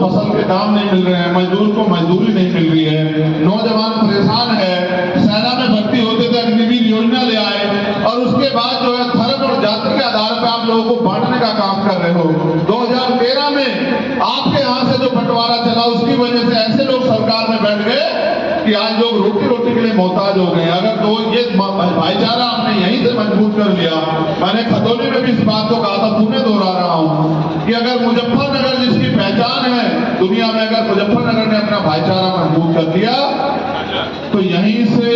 फसल के दाम नहीं मिल रहे हैं, मजदूर को मजदूरी नहीं मिल रही है, नौजवान परेशान है। सेना में भर्ती होते थे, अग्निवीर योजना ले आए और उसके बाद जो है धर्म और जाति के आधार पर आप लोगों को बांटने का काम कर रहे हो। 2013 में आपके यहाँ से जो बंटवारा चला उसकी वजह से ऐसे लोग सरकार में बैठ गए कि आज लोग रोटी रोटी के लिए मोहताज हो गए। अगर तो ये भाईचारा हमने यहीं से मजबूत कर लिया। मैंने खतौली में भी इस बात को कहा था, पुनः दोहरा रहा हूं कि अगर मुजफ्फरनगर जिसकी पहचान है दुनिया में, अगर मुजफ्फरनगर ने अपना भाईचारा मजबूत कर दिया तो यहीं से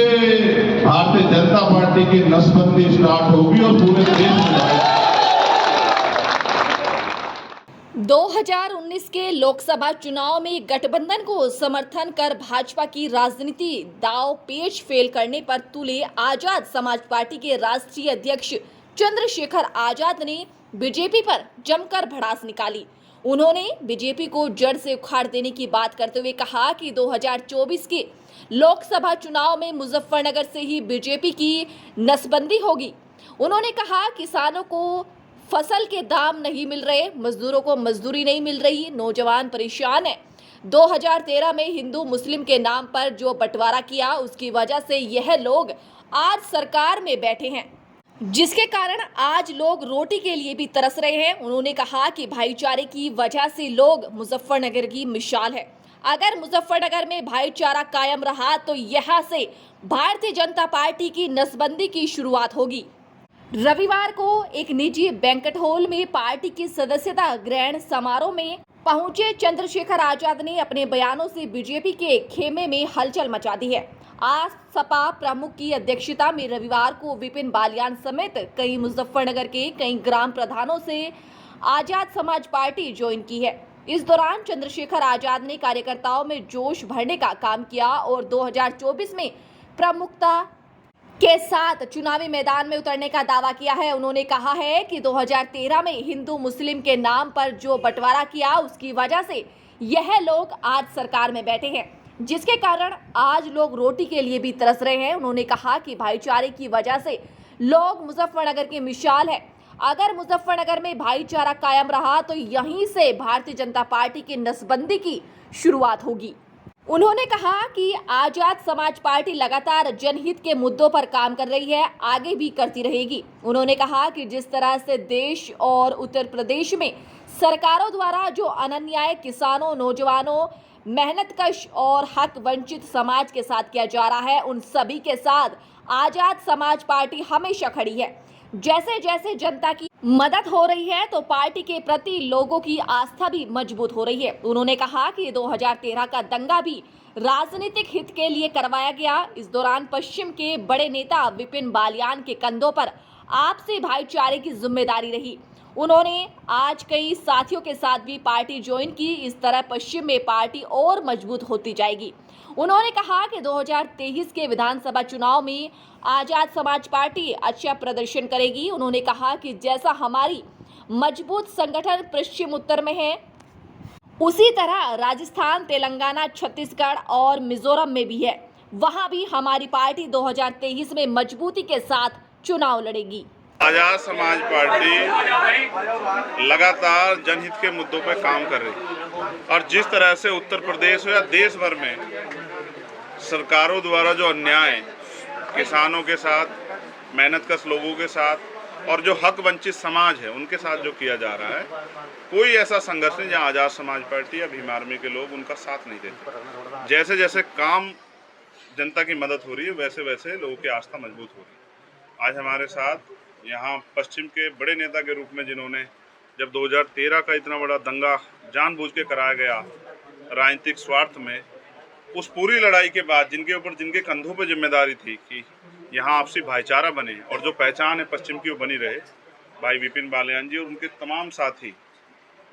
भारतीय जनता पार्टी की नसबंदी स्टार्ट होगी और पूरे देश में 2019 के लोकसभा चुनाव में गठबंधन को समर्थन कर भाजपा की राजनीति दांव पेच फेल करने पर तुले आजाद समाज पार्टी के राष्ट्रीय अध्यक्ष चंद्रशेखर आजाद ने बीजेपी पर जमकर भड़ास निकाली। उन्होंने बीजेपी को जड़ से उखाड़ देने की बात करते हुए कहा कि 2024 के लोकसभा चुनाव में मुजफ्फरनगर से ही बीजेपी की नसबंदी होगी। उन्होंने कहा किसानों को फसल के दाम नहीं मिल रहे, मजदूरों को मजदूरी नहीं मिल रही, नौजवान परेशान है। 2013 में हिंदू मुस्लिम के नाम पर जो बंटवारा किया उसकी वजह से यह लोग आज सरकार में बैठे हैं, जिसके कारण आज लोग रोटी के लिए भी तरस रहे हैं। उन्होंने कहा कि भाईचारे की वजह से लोग मुजफ्फरनगर की मिसाल है। अगर मुजफ्फरनगर में भाईचारा कायम रहा तो यहाँ से भारतीय जनता पार्टी की नसबंदी की शुरुआत होगी। रविवार को एक निजी बैंक्वेट हॉल में पार्टी की सदस्यता ग्रहण समारोह में पहुंचे चंद्रशेखर आजाद ने अपने बयानों से बीजेपी के खेमे में हलचल मचा दी है। आज सपा प्रमुख की अध्यक्षता में रविवार को विपिन बालियान समेत कई मुजफ्फरनगर के कई ग्राम प्रधानों से आजाद समाज पार्टी ज्वाइन की है। इस दौरान चंद्रशेखर आजाद ने कार्यकर्ताओं में जोश भरने का काम किया और 2024 में प्रमुखता के साथ चुनावी मैदान में उतरने का दावा किया है। उन्होंने कहा है कि 2013 में हिंदू मुस्लिम के नाम पर जो बंटवारा किया उसकी वजह से यह लोग आज सरकार में बैठे हैं, जिसके कारण आज लोग रोटी के लिए भी तरस रहे हैं। उन्होंने कहा कि भाईचारे की वजह से लोग मुजफ्फरनगर की मिसाल है। अगर मुजफ्फरनगर में भाईचारा कायम रहा तो यहीं से भारतीय जनता पार्टी की नसबंदी की शुरुआत होगी। उन्होंने कहा कि आजाद समाज पार्टी लगातार जनहित के मुद्दों पर काम कर रही है, आगे भी करती रहेगी। उन्होंने कहा कि जिस तरह से देश और उत्तर प्रदेश में सरकारों द्वारा जो अनन्याय किसानों, नौजवानों, मेहनतकश और हक वंचित समाज के साथ किया जा रहा है, उन सभी के साथ आजाद समाज पार्टी हमेशा खड़ी है। जैसे जैसे जनता की मदद हो रही है तो पार्टी के प्रति लोगों की आस्था भी मजबूत हो रही है। उन्होंने कहा कि 2013 का दंगा भी राजनीतिक हित के लिए करवाया गया। इस दौरान पश्चिम के बड़े नेता विपिन बालियान के कंधों पर आपसी भाईचारे की जिम्मेदारी रही। उन्होंने आज कई साथियों के साथ भी पार्टी ज्वाइन की। इस तरह पश्चिम में पार्टी और मजबूत होती जाएगी। उन्होंने कहा कि 2023 के विधानसभा चुनाव में आजाद समाज पार्टी अच्छा प्रदर्शन करेगी। उन्होंने कहा कि जैसा हमारी मजबूत संगठन पश्चिम उत्तर में है, उसी तरह राजस्थान, तेलंगाना, छत्तीसगढ़ और मिजोरम में भी है। वहां भी हमारी पार्टी 2023 में मजबूती के साथ चुनाव लड़ेगी। आजाद समाज पार्टी लगातार जनहित के मुद्दों पर काम कर रही है और जिस तरह से उत्तर प्रदेश या देश भर में सरकारों द्वारा जो अन्याय किसानों के साथ, मेहनतकश लोगों के साथ और जो हक वंचित समाज है उनके साथ जो किया जा रहा है, कोई ऐसा संघर्ष नहीं जहां आजाद समाज पार्टी या भीम आर्मी के लोग उनका साथ नहीं देते। जैसे जैसे काम जनता की मदद हो रही है वैसे वैसे लोगों की आस्था मजबूत हो रही है। आज हमारे साथ यहाँ पश्चिम के बड़े नेता के रूप में जिन्होंने जब 2013 का इतना बड़ा दंगा जानबूझ के कराया गया राजनीतिक स्वार्थ में, उस पूरी लड़ाई के बाद जिनके ऊपर, जिनके कंधों पर जिम्मेदारी थी कि यहाँ आपसी भाईचारा बने और जो पहचान है पश्चिम की वो बनी रहे, भाई विपिन बालियान जी और उनके तमाम साथी,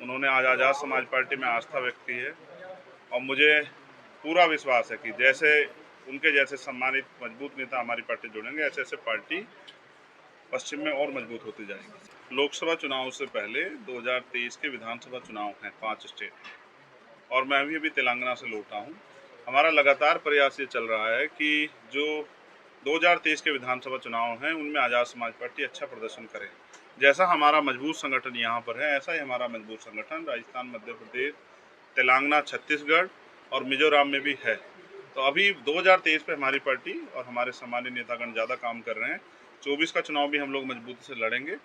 उन्होंने आज आजाद समाज पार्टी में आस्था व्यक्त की है। और मुझे पूरा विश्वास है कि जैसे उनके जैसे सम्मानित मजबूत नेता हमारी पार्टी जुड़ेंगे, ऐसे ऐसे पार्टी पश्चिम में और मजबूत होती जाएगी। लोकसभा चुनाव से पहले 2023 के विधानसभा चुनाव हैं 5 स्टेट और मैं भी अभी तेलंगाना से लौटा हूँ। हमारा लगातार प्रयास ये चल रहा है कि जो 2023 के विधानसभा चुनाव हैं उनमें आजाद समाज पार्टी अच्छा प्रदर्शन करे। जैसा हमारा मजबूत संगठन यहाँ पर है, ऐसा ही हमारा मजबूत संगठन राजस्थान, मध्य प्रदेश, तेलंगाना, छत्तीसगढ़ और मिजोरम में भी है। तो अभी 2023 पे हमारी पार्टी और हमारे सामान्य नेतागण ज़्यादा काम कर रहे हैं। 24 का चुनाव भी हम लोग मजबूती से लड़ेंगे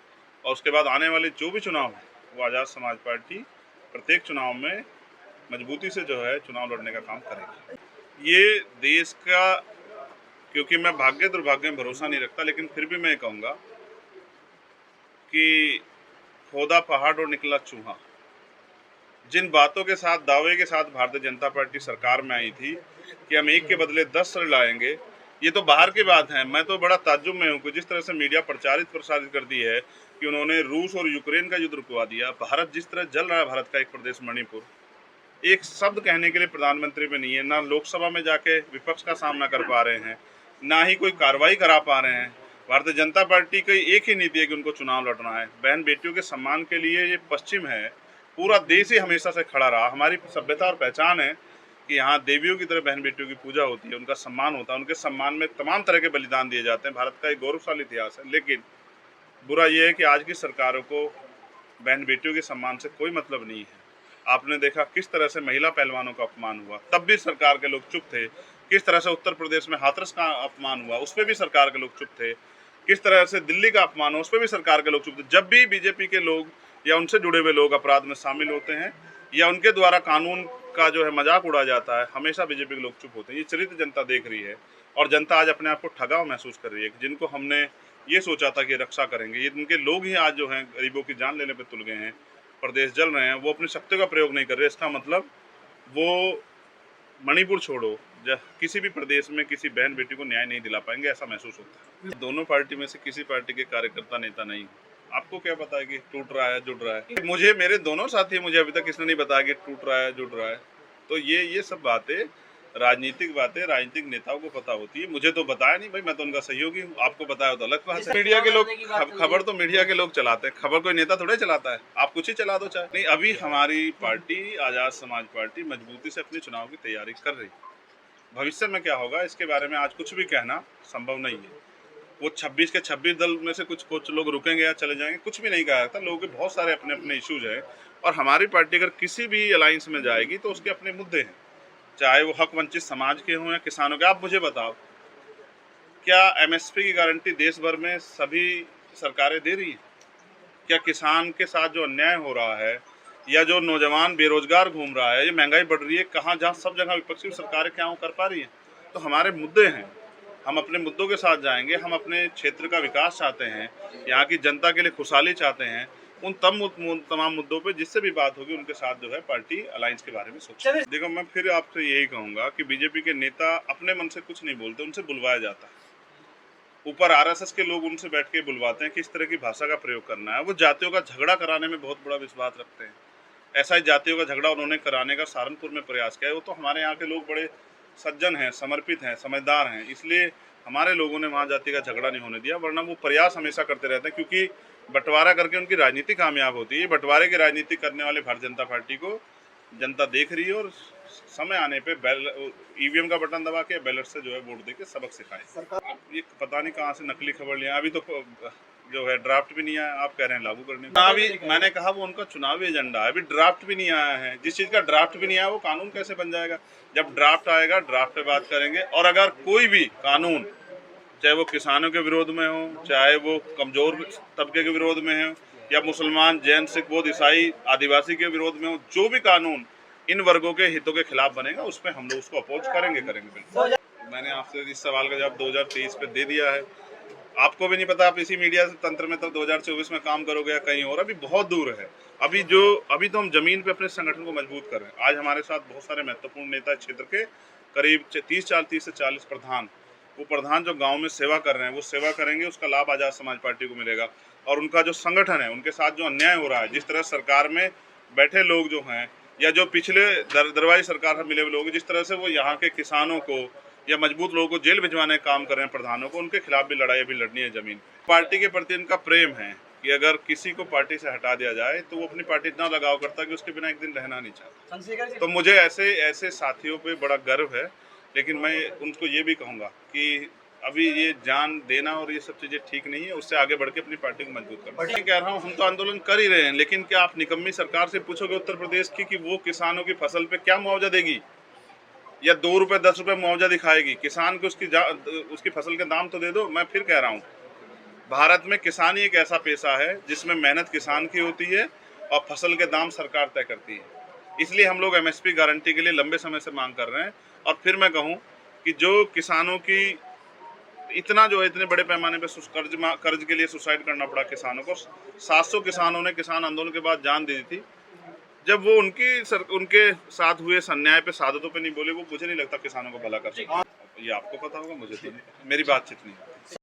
और उसके बाद आने वाले जो भी चुनाव हैं वो आज़ाद समाज पार्टी प्रत्येक चुनाव में मजबूती से जो है चुनाव लड़ने का काम करेगी। ये देश का, क्योंकि मैं भाग्य दुर्भाग्य में भरोसा नहीं रखता, लेकिन फिर भी मैं कहूँगा कि खोदा पहाड़ और निकला चूहा। जिन बातों के साथ, दावे के साथ भारतीय जनता पार्टी सरकार में आई थी कि हम एक के बदले 10 लड़ाएंगे, ये तो बाहर की बात है। मैं तो बड़ा ताज्जुब में हूँ कि जिस तरह से मीडिया प्रसारित कर दी है कि उन्होंने रूस और यूक्रेन का युद्ध रुकवा दिया। भारत जिस तरह जल रहा है, भारत का एक प्रदेश मणिपुर, एक शब्द कहने के लिए प्रधानमंत्री में नहीं है, ना लोकसभा में जाके विपक्ष का सामना कर पा रहे हैं, ना ही कोई कार्रवाई करा पा रहे हैं। भारतीय जनता पार्टी की एक ही नीति है कि उनको चुनाव लड़ना है। बहन बेटियों के सम्मान के लिए ये पश्चिम है, पूरा देश ही हमेशा से खड़ा रहा। हमारी सभ्यता और पहचान है कि यहाँ देवियों की तरह बहन बेटियों की पूजा होती है, उनका सम्मान होता है, उनके सम्मान में तमाम तरह के बलिदान दिए जाते हैं। भारत का एक गौरवशाली इतिहास है। लेकिन बुरा ये है कि आज की सरकारों को बहन बेटियों के सम्मान से कोई मतलब नहीं है। आपने देखा किस तरह से महिला पहलवानों का अपमान हुआ, तब भी सरकार के लोग चुप थे। किस तरह से उत्तर प्रदेश में हाथरस का अपमान हुआ, उस पर भी सरकार के लोग चुप थे। किस तरह से दिल्ली का अपमान हुआ, उस पर भी सरकार के लोग चुप थे। जब भी बीजेपी के लोग या उनसे जुड़े हुए लोग अपराध में शामिल होते हैं या उनके द्वारा कानून का जो है मजाक उड़ा जाता है, हमेशा बीजेपी के लोग चुप होते हैं। ये चरित्र जनता देख रही है और जनता आज अपने आप को ठगा महसूस कर रही है। जिनको हमने ये सोचा था कि रक्षा करेंगे, ये इनके लोग ही आज जो हैं गरीबों की जान लेने पर तुल गए हैं, प्रदेश जल रहे हैं, वो अपनी शक्ति का प्रयोग नहीं कर रहे। इसका मतलब वो मणिपुर छोड़ो, किसी भी प्रदेश में किसी बहन बेटी को न्याय नहीं दिला पाएंगे, ऐसा महसूस होता है। दोनों पार्टी में से किसी पार्टी के कार्यकर्ता नेता नहीं। आपको क्या पता है कि टूट रहा है, जुड़ रहा है? मुझे, मेरे दोनों साथी, मुझे अभी तक किसने नहीं बताया कि टूट रहा है, जुड़ रहा है। तो ये सब बातें, राजनीतिक बातें राजनीतिक नेताओं को पता होती है। मुझे तो बताया नहीं भाई, मैं तो उनका सहयोगी हूँ। आपको बताया तो अलग बात है। मीडिया के लोग, खबर तो मीडिया के लोग चलाते हैं, खबर कोई नेता थोड़े चलाता है। आप कुछ ही चला दो चाहे। नहीं, अभी हमारी पार्टी आज़ाद समाज पार्टी मजबूती से अपने चुनाव की तैयारी कर रही है। भविष्य में क्या होगा इसके बारे में आज कुछ भी कहना संभव नहीं है। वो 26 के 26 दल में से कुछ लोग रुकेंगे या चले जाएंगे, कुछ भी नहीं कहा जाता। लोगों के बहुत सारे अपने अपने इश्यूज हैं और हमारी पार्टी अगर किसी भी अलायंस में जाएगी तो उसके अपने मुद्दे हैं, चाहे वो हक वंचित समाज के हों या किसानों के। आप मुझे बताओ, क्या एमएसपी की गारंटी देश भर में सभी सरकारें दे रही हैं? क्या किसान के साथ जो अन्याय हो रहा है या जो नौजवान बेरोजगार घूम रहा है, ये महंगाई बढ़ रही है, कहाँ जहाँ सब जगह विपक्षी सरकारें क्या कर पा रही हैं? तो हमारे मुद्दे हैं, हम अपने मुद्दों के साथ जाएंगे। हम अपने क्षेत्र का विकास चाहते हैं, यहाँ की जनता के लिए खुशहाली चाहते हैं। उन तमाम मुद्दों पे जिससे भी बात होगी उनके साथ जो है पार्टी अलायंस के बारे में सोचे। देखो, मैं फिर आपसे यही कहूँगा कि बीजेपी के नेता अपने मन से कुछ नहीं बोलते, उनसे बुलवाया जाता है। ऊपर आरएसएस के लोग उनसे बैठ के बुलवाते हैं किस तरह की भाषा का प्रयोग करना है। वो जातियों का झगड़ा कराने में बहुत बड़ा विश्वास रखते हैं। ऐसा ही जातियों का झगड़ा उन्होंने कराने का सहारनपुर में प्रयास किया है। वो तो हमारे यहाँ के लोग बड़े सज्जन हैं, समर्पित हैं, समझदार हैं, इसलिए हमारे लोगों ने वहाँ जाति का झगड़ा नहीं होने दिया। वरना वो प्रयास हमेशा करते रहते हैं, क्योंकि बंटवारा करके उनकी राजनीति कामयाब होती है। बंटवारे की राजनीति करने वाले भारतीय जनता पार्टी को जनता देख रही है और समय आने पे ईवीएम का बटन दबा के बैलेट से जो है वोट दे के सबक सिखाए। ये पता नहीं कहाँ से नकली खबर लिया। अभी तो जो है ड्राफ्ट भी नहीं आया, आप कह रहे हैं लागू करने। चुनावी, मैंने कहा वो उनका चुनावी एजेंडा है। अभी ड्राफ्ट भी नहीं आया है। जिस चीज़ का ड्राफ्ट भी नहीं आया वो कानून कैसे बन जाएगा? जब ड्राफ्ट आएगा, ड्राफ्ट पे बात करेंगे। और अगर कोई भी कानून, चाहे वो किसानों के विरोध में हो, चाहे वो कमजोर तबके के विरोध में हो, या मुसलमान, जैन, सिख, बौद्ध, ईसाई, आदिवासी के विरोध में हो, जो भी कानून इन वर्गों के हितों के खिलाफ बनेगा उस पर हम लोग उसको अपोज करेंगे बिल्कुल। मैंने आपसे इस सवाल का जवाब 2023 पे दे दिया है। आपको भी नहीं पता, आप इसी मीडिया से तंत्र में तो 2024 में काम करोगे या कहीं और, अभी बहुत दूर है। अभी तो हम जमीन पे अपने संगठन को मजबूत कर रहे हैं। आज हमारे साथ बहुत सारे महत्वपूर्ण नेता क्षेत्र के, करीब 30 से 40 प्रधान, वो प्रधान जो गांव में सेवा कर रहे हैं वो सेवा करेंगे। उसका लाभ आज़ाद समाज पार्टी को मिलेगा। और उनका जो संगठन है, उनके साथ जो अन्याय हो रहा है, जिस तरह सरकार में बैठे लोग जो हैं या जो पिछले दरबारी सरकार से मिले हुए लोग, जिस तरह से वो यहाँ के किसानों को या मजबूत लोगों को जेल भिजवाने का काम कर रहे हैं प्रधानों को, उनके खिलाफ भी लड़ाई अभी लड़नी है जमीन। पार्टी के प्रति इनका प्रेम है कि अगर किसी को पार्टी से हटा दिया जाए तो वो अपनी पार्टी इतना लगाव करता है कि उसके बिना एक दिन रहना नहीं चाहता। तो मुझे ऐसे साथियों पे बड़ा गर्व है। लेकिन मैं उनको ये भी कहूँगा कि अभी ये जान देना और ये सब चीजें ठीक नहीं है। उससे आगे बढ़ के अपनी पार्टी को मजबूत करना। मैं कह रहा हूँ हम तो आंदोलन कर ही रहे हैं, लेकिन क्या आप निकम्मी सरकार से पूछोगे उत्तर प्रदेश की कि वो किसानों की फसल पे क्या मुआवजा देगी या 2 रुपए 10 रुपए मुआवजा दिखाएगी? किसान को उसकी फसल के दाम तो दे दो। मैं फिर कह रहा हूँ, भारत में किसान ही एक ऐसा पेशा है जिसमें मेहनत किसान की होती है और फसल के दाम सरकार तय करती है। इसलिए हम लोग एमएसपी गारंटी के लिए लंबे समय से मांग कर रहे हैं। और फिर मैं कहूँ कि जो किसानों की इतने बड़े पैमाने पे कर्ज के लिए सुसाइड करना पड़ा किसानों को, 700 किसानों ने किसान आंदोलन के बाद जान दे दी थी। जब वो उनके साथ हुए अन्याय पे सादतों पे नहीं बोले, वो मुझे नहीं लगता किसानों को भला कर सकते। ये आपको पता होगा, मुझे तो नहीं, मेरी बातचीत नहीं।